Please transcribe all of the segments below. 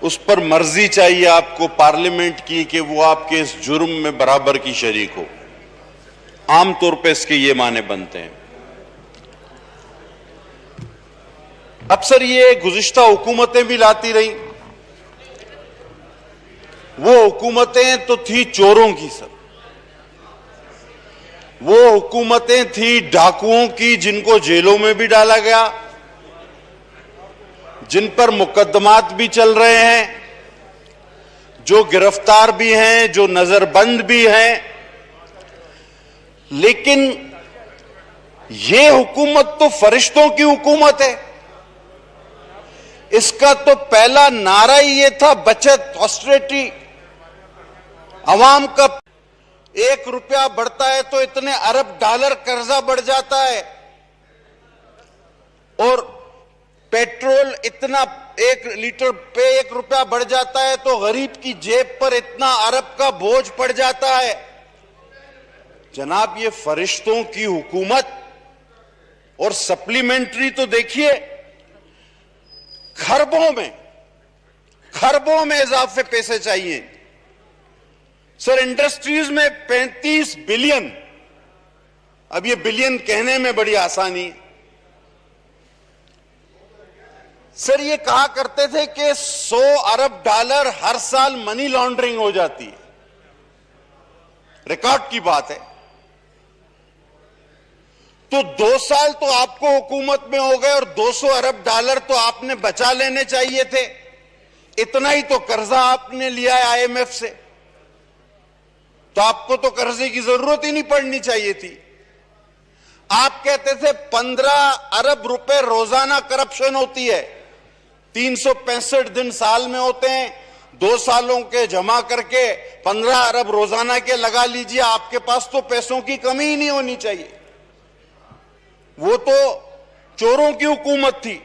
उस पर मर्जी चाहिए आपको पार्लियामेंट की कि वो आपके इस जुर्म में बराबर की शरीक हो। आमतौर पे इसके ये माने बनते हैं। अक्सर ये गुज़िश्ता हुकूमतें भी लाती रही। वो हुकूमतें तो थी चोरों की सब, वो हुकूमतें थी डाकुओं की जिनको जेलों में भी डाला गया, जिन पर मुकदमात भी चल रहे हैं, जो गिरफ्तार भी हैं, जो नजरबंद भी हैं। लेकिन ये हुकूमत तो फरिश्तों की हुकूमत है। इसका तो पहला नारा ही ये था, बचत, ऑस्टेरिटी। अवाम का 1 रुपया बढ़ता है तो इतने अरब डॉलर कर्जा बढ़ जाता है, और पेट्रोल इतना 1 लीटर पे 1 रुपया बढ़ जाता है तो गरीब की जेब पर इतना अरब का बोझ पड़ जाता है। जनाब, ये फरिश्तों की हुकूमत। और सप्लीमेंट्री तो देखिए, खरबों में इजाफे पैसे चाहिए। सर, इंडस्ट्रीज में 35 बिलियन, अब ये बिलियन कहने में बड़ी आसानी है। सर, ये कहा करते थे कि 100 अरब डॉलर हर साल मनी लॉन्ड्रिंग हो जाती है। रिकॉर्ड की बात है। तो 2 साल तो आपको हुकूमत में हो गए और 200 अरब डॉलर तो आपने बचा लेने चाहिए थे। इतना ही तो कर्जा आपने लिया है IMF से, तो आपको तो कर्जे की जरूरत ही नहीं पड़नी चाहिए थी। आप कहते थे 15 अरब रुपए रोजाना करप्शन होती है, 365 दिन साल में होते हैं, 2 सालों के जमा करके 15 अरब रोजाना के लगा लीजिए। आपके पास तो पैसों की कमी ही नहीं होनी चाहिए। वो तो चोरों की हुकूमत थी।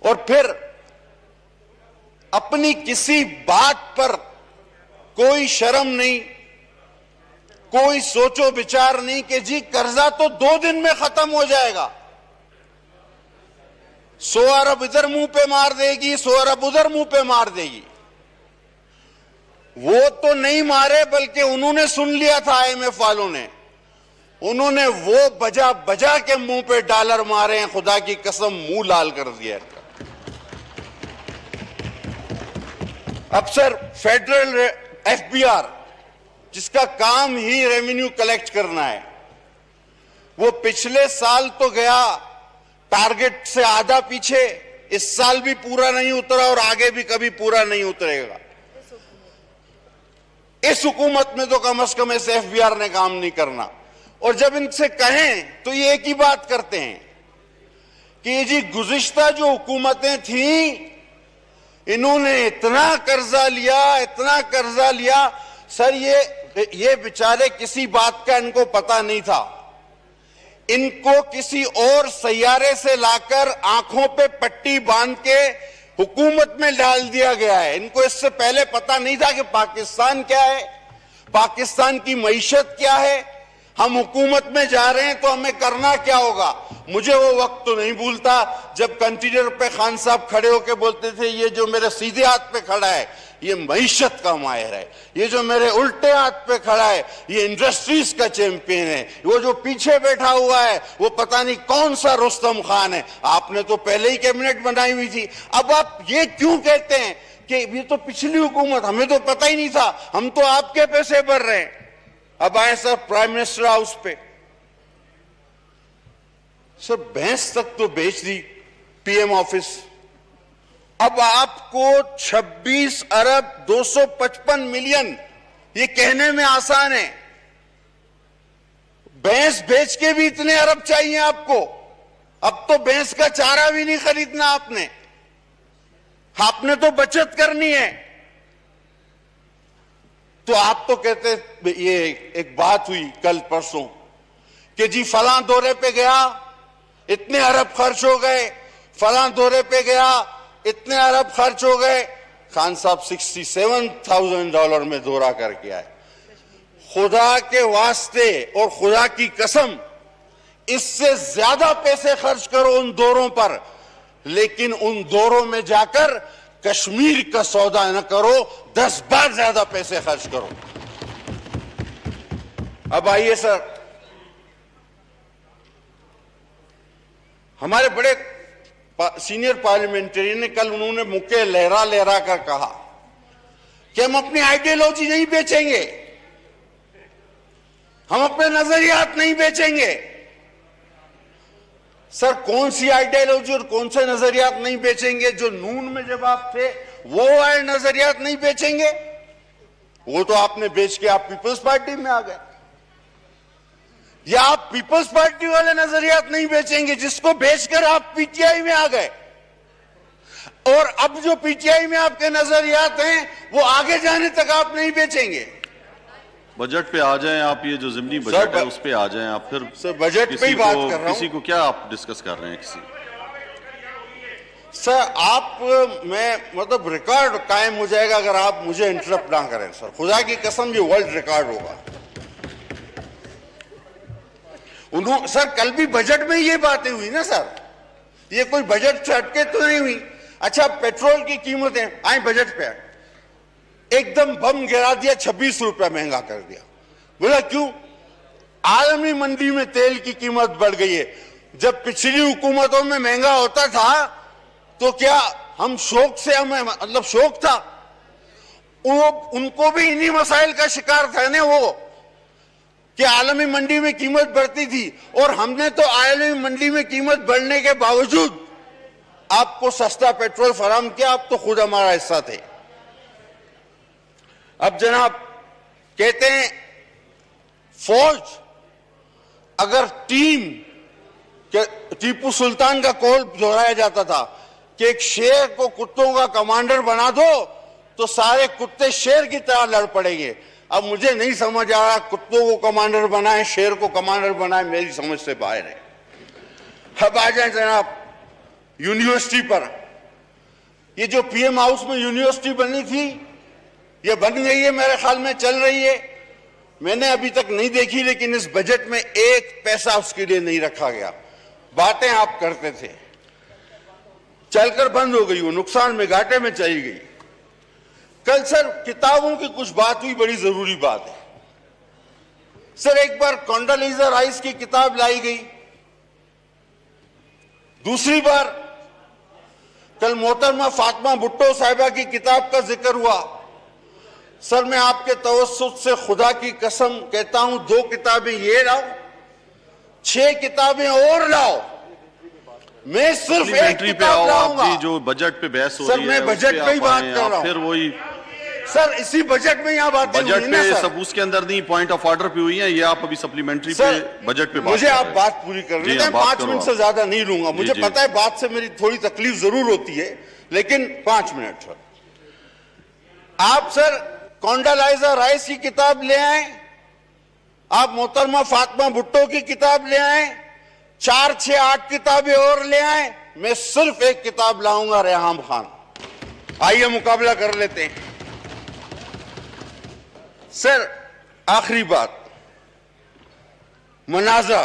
और फिर अपनी किसी बात पर कोई शर्म नहीं, कोई सोचो विचार नहीं कि जी कर्जा तो 2 दिन में खत्म हो जाएगा। 100 अरब इधर मुंह पे मार देगी, 100 अरब उधर मुंह पे मार देगी। वो तो नहीं मारे, बल्कि उन्होंने सुन लिया था IMF वालों ने, उन्होंने वो बजा बजा के मुंह पे डॉलर मारे हैं। खुदा की कसम, मुंह लाल कर दिया। अब सर, फेडरल FBR, जिसका काम ही रेवेन्यू कलेक्ट करना है, वो पिछले साल तो गया टारगेट से आधा पीछे। इस साल भी पूरा नहीं उतरा और आगे भी कभी पूरा नहीं उतरेगा। इस हुकूमत में तो कम से कम इस FBR ने काम नहीं करना। और जब इनसे कहें तो ये एक ही बात करते हैं कि जी गुज़िश्ता जो हुकूमतें थीं, इन्होंने इतना कर्जा लिया। सर, ये बेचारे किसी बात का इनको पता नहीं था। इनको किसी और सैयारे से लाकर आंखों पे पट्टी बांध के हुकूमत में डाल दिया गया है। इनको इससे पहले पता नहीं था कि पाकिस्तान क्या है, पाकिस्तान की मईशत क्या है, हम हुकूमत में जा रहे हैं तो हमें करना क्या होगा। मुझे वो वक्त तो नहीं भूलता जब कंटेनर पे खान साहब खड़े होकर बोलते थे, ये जो मेरे सीधे हाथ पे खड़ा है ये मईशत का माहिर है, ये जो मेरे उल्टे हाथ पे खड़ा है ये इंडस्ट्रीज का चैंपियन है, वो जो पीछे बैठा हुआ है वो पता नहीं कौन सा रुस्तम खान है। आपने तो पहले ही कैबिनेट बनाई हुई थी। अब आप ये क्यों कहते हैं कि ये तो पिछली हुकूमत, हमें तो पता ही नहीं था, हम तो आपके पैसे भर रहे हैं। अब आए सर प्राइम मिनिस्टर हाउस पे, सर भैंस तक तो बेच दी PM ऑफिस। अब आपको 26 अरब 255 मिलियन, ये कहने में आसान है, भैंस बेच के भी इतने अरब चाहिए आपको। अब तो भैंस का चारा भी नहीं खरीदना आपने तो बचत करनी है। तो आप तो कहते, ये एक बात हुई कल परसों कि जी फलां दौरे पे गया इतने अरब खर्च हो गए, फलां दौरे पे गया इतने अरब खर्च हो गए। खान साहब $67,000 में दौरा करके आए। खुदा के वास्ते और खुदा की कसम, इससे ज्यादा पैसे खर्च करो उन दौरों पर, लेकिन उन दौरों में जाकर कश्मीर का सौदा न करो, 10 बार ज्यादा पैसे खर्च करो। अब आइए सर, हमारे बड़े सीनियर पार्लियामेंटेरियन ने कल, उन्होंने मुक्के लहरा लहरा कर कहा कि हम अपनी आइडियोलॉजी नहीं बेचेंगे, हम अपने नजरियात नहीं बेचेंगे। सर, कौन सी आइडियोलॉजी और कौन से नजरियात नहीं बेचेंगे? जो नून में जब आप थे वो वाले नजरियात नहीं बेचेंगे? वो तो आपने बेच के आप पीपल्स पार्टी में आ गए। या आप पीपल्स पार्टी वाले नजरियात नहीं बेचेंगे जिसको बेचकर आप पीटीआई में आ गए, और अब जो पीटीआई में आपके नजरियात हैं वो आगे जाने तक आप नहीं बेचेंगे। बजट पे आ जाएं आप, ये जो ज़िमनी बजट है उस पे आ जाएं आप। फिर सर, बजट पे ही बात कर रहा हूं। किसी को क्या आप डिस्कस कर रहे हैं? सर, आप, मैं मतलब रिकॉर्ड कायम हो जाएगा अगर आप मुझे इंटरप्ट ना करें। सर, खुदा की कसम, ये वर्ल्ड रिकॉर्ड होगा। सर, कल भी बजट में ये बातें हुई ना सर, ये कोई बजट से हटके तो नहीं हुई। अच्छा, पेट्रोल की कीमतें आई बजट पे, एकदम बम गिरा दिया, 26 रुपया महंगा कर दिया। बोला क्यों? आलमी मंडी में तेल की कीमत बढ़ गई है। जब पिछली हुकूमतों में महंगा होता था तो क्या हम शौक से, हमें मतलब शौक था? उनको भी इन्हीं मसाइल का शिकार था ना वो, कि आलमी मंडी में कीमत बढ़ती थी, और हमने तो आलमी मंडी में कीमत बढ़ने के बावजूद आपको सस्ता पेट्रोल फराहम किया। आप तो खुद हमारा हिस्सा थे। अब जनाब कहते हैं फौज, अगर टीपू सुल्तान का कौल दोहराया जाता था कि एक शेर को कुत्तों का कमांडर बना दो तो सारे कुत्ते शेर की तरह लड़ पड़ेंगे। अब मुझे नहीं समझ आ रहा, कुत्तों को कमांडर बनाए, शेर को कमांडर बनाए, मेरी समझ से बाहर है। अब आ जाए जनाब यूनिवर्सिटी पर। ये जो पीएम हाउस में यूनिवर्सिटी बनी थी, ये बन गई है, मेरे ख्याल में चल रही है। मैंने अभी तक नहीं देखी, लेकिन इस बजट में 1 पैसा उसके लिए नहीं रखा गया। बातें आप करते थे, चलकर बंद हो गई, वो नुकसान में, घाटे में चली गई। कल सर किताबों की कुछ बात हुई, बड़ी जरूरी बात है। सर, एक बार कॉन्डोलीजा राइस की किताब लाई गई, दूसरी बार कल मोहतरमा फातिमा भुट्टो साहिबा की किताब का जिक्र हुआ। सर, मैं आपके तवस्सुत से खुदा की कसम कहता हूं, 2 किताबें ये लाओ, 6 किताबें और लाओ, मैं सिर्फ एक किताब लाऊंगा। जो बजट पे बहस हो रही है, सर, मैं बजट पे ही बात कर रहा हूं। फिर वही सर, इसी बजट में यहाँ बातें हुई बजट ना पे सर, सब उसके अंदर नहीं, पॉइंट ऑफ ऑर्डर पे हुई है। ये आप अभी सप्लीमेंट्री पे बजट पे मुझे आप बात पूरी कर रहे हैं, 5 मिनट से ज्यादा नहीं लूंगा। मुझे पता है बात से मेरी थोड़ी तकलीफ जरूर होती है, लेकिन 5 मिनट सर। आप सर कॉन्डोलीजा राइस की किताब ले आए, आप मोहतरमा फातिमा भुट्टो की किताब ले आए, 4, 6, 8 किताबें और ले आए, मैं सिर्फ एक किताब लाऊंगा, रेहाम खान। आइए मुकाबला कर लेते हैं। सर, आखिरी बात, मनाजरा।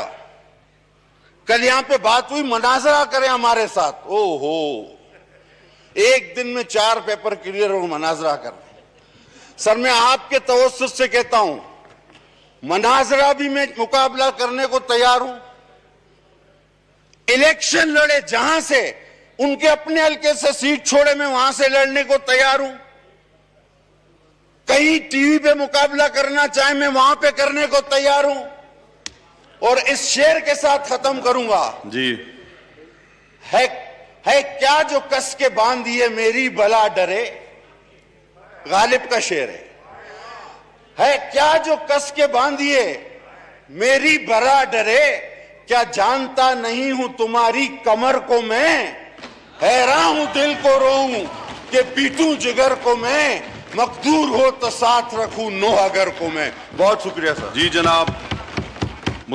कल यहां पे बात हुई, मनाजरा करें हमारे साथ। ओहो, एक दिन में 4 पेपर क्लियर और मनाजरा कर रहे। सर, मैं आपके तवज्जुह से कहता हूं, मनाजरा भी मैं मुकाबला करने को तैयार हूं। इलेक्शन लड़े, जहां से उनके अपने हल्के से सीट छोड़े, मैं वहां से लड़ने को तैयार हूं। कहीं टीवी पे मुकाबला करना चाहे, मैं वहां पे करने को तैयार हूं। और इस शेर के साथ खत्म करूंगा जी। है क्या जो कस के बांधिए मेरी बला डरे, गालिब का शेर है क्या जो कस के बांधिए मेरी बला डरे, क्या जानता नहीं हूं तुम्हारी कमर को मैं, हैरान हूं दिल को रोऊं कि पीटूं जिगर को मैं, मकदूर हो तो साथ रखूं नो अगर को मैं। बहुत शुक्रिया सर। जी जनाब।